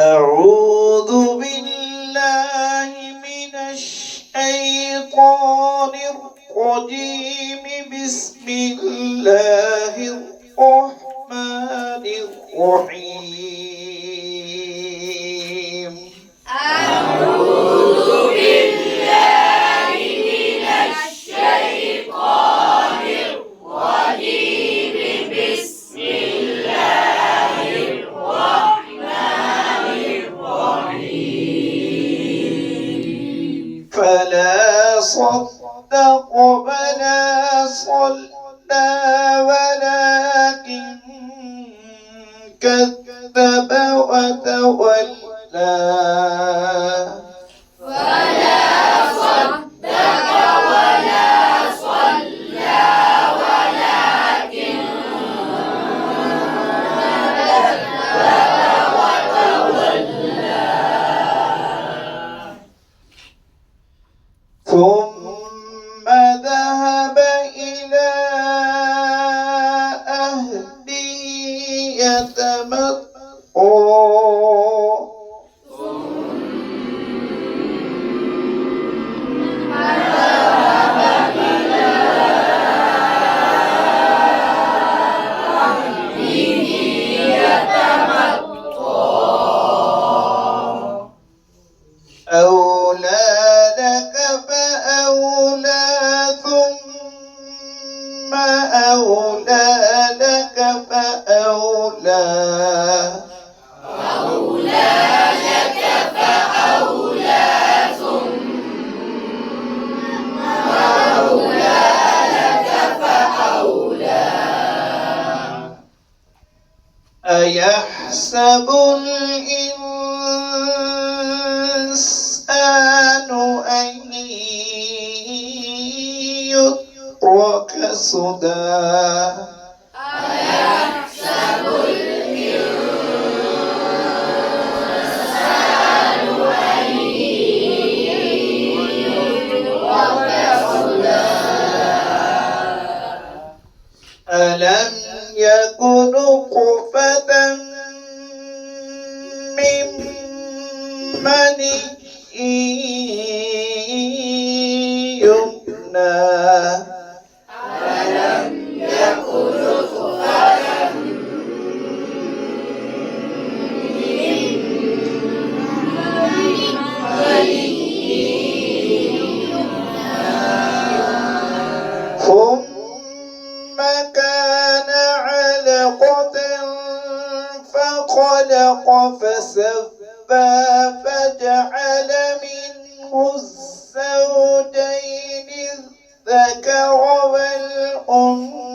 أعوذ بالله من الشيطان الرجيم. بسم الله الرحمن الرحيم. أعوذ بالله من الشيطان الرجيم. بسم الله الرحمن الرحيم. فلا صدق ولا صلى ولكن كذب وتولى. فلا صدق ولا صلى ولكن كذب وتولى. ثم ذهب إلى أهله يتمطى. أولى لك فأولى ثم أولى لك فأولى. أولى لك فأولى ثم أولى لك فأولى. أيحسب الإنسان أن يترك سدى. أيحسب الإنسان أن يترك سدى. ألم يكن نطفة من مني يمنى. ألم يكن نطفة ثم كان علقة فخلق فسوى فجعل منه الزوجين الذكر والأنثى.